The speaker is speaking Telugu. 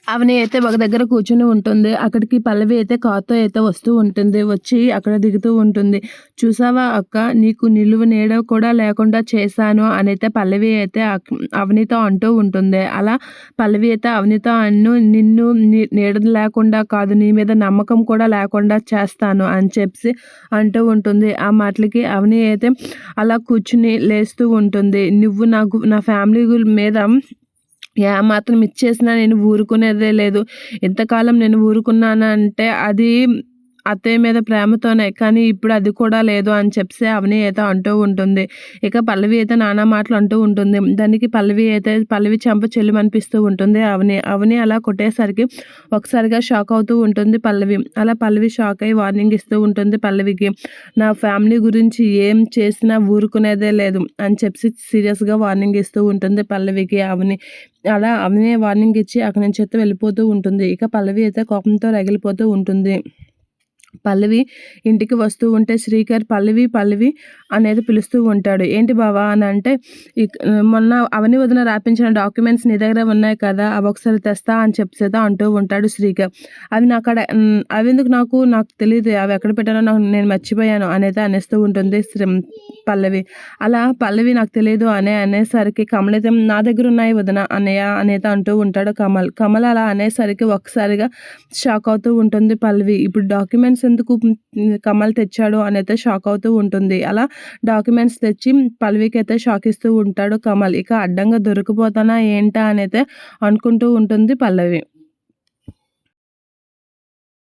అవని అయితే ఒక దగ్గర కూర్చొని ఉంటుంది. అక్కడికి పల్లవి అయితే కార్‌తో అయితే వస్తూ ఉంటుంది. వచ్చి అక్కడ దిగుతూ ఉంటుంది. "చూసావా అక్క, నీకు నిలువు నీడ కూడా లేకుండా చేశాను" అనైతే పల్లవి అయితే అవనితో అంటూ ఉంటుంది. అలా పల్లవి అయితే అవనితో "నిన్ను నీడ లేకుండా కాదు, నీ మీద నమ్మకం కూడా లేకుండా చేస్తాను" అని చెప్పి అంటూ ఉంటుంది. ఆ మాటలకి అవని అయితే అలా కూర్చుని లేస్తూ ఉంటుంది. "నువ్వు నా ఫ్యామిలీ మీద ఏమాత్రం ఇచ్చేసినా నేను ఊరుకునేదే లేదు. ఇంతకాలం నేను ఊరుకున్నానంటే అది అత్తయ్య మీద ప్రేమతోనే. కానీ ఇప్పుడు అది కూడా లేదు" అని చెప్పి అవని అయితే అంటూ ఉంటుంది. ఇక పల్లవి అయితే నానా మాటలు అంటూ ఉంటుంది. దానికి పల్లవి చెంప చెల్లుమనిపిస్తూ ఉంటుంది అవని అలా కొట్టేసరికి ఒకసారిగా షాక్ అవుతూ ఉంటుంది పల్లవి. అలా పల్లవి షాక్ అయ్యి వార్నింగ్ ఇస్తూ ఉంటుంది పల్లవికి. "నా ఫ్యామిలీ గురించి ఏం చేసినా ఊరుకునేదే లేదు" అని చెప్పి సీరియస్‌గా వార్నింగ్ ఇస్తూ ఉంటుంది పల్లవికి అవని. అలా అవని వార్నింగ్ ఇచ్చి అక్కడి నుంచి అయితే వెళ్ళిపోతూ ఉంటుంది. ఇక పల్లవి అయితే కోపంతో రగిలిపోతూ ఉంటుంది. పల్లవి ఇంటికి వస్తూ ఉంటే శ్రీకర్ "పల్లవి పల్లవి" అనేది పిలుస్తూ ఉంటాడు. "ఏంటి బావా" అని అంటే, మొన్న అవని వదిన రాపించిన డాక్యుమెంట్స్ నీ దగ్గర ఉన్నాయి కదా, అవి ఒకసారి తెస్తా అని చెప్పేసి అంటూ ఉంటాడు శ్రీకర్. అవి ఎందుకు నాకు తెలియదు, అవి ఎక్కడ పెట్టానో నేను మర్చిపోయాను" అనేది అనేస్తూ ఉంటుంది పల్లవి. అలా పల్లవి "నాకు తెలియదు" అనేసరికి కమల్ అయితే "నా దగ్గర ఉన్నాయి వదిన అన్నయ్య" అనేది అంటూ ఉంటాడు కమల్ అలా అనేసరికి ఒక్కసారిగా షాక్ అవుతూ ఉంటుంది పల్లవి. ఇప్పుడు డాక్యుమెంట్స్ ఎందుకు కమల్ తెచ్చాడు అనైతే షాక్ అవుతూ ఉంటుంది. అలా డాక్యుమెంట్స్ తెచ్చి పల్లవికి అయితే షాక్ ఇస్తూ ఉంటాడు కమల్. ఇక అడ్డంగా దొరికిపోతానా ఏంటా అనైతే అనుకుంటూ ఉంటుంది పల్లవి.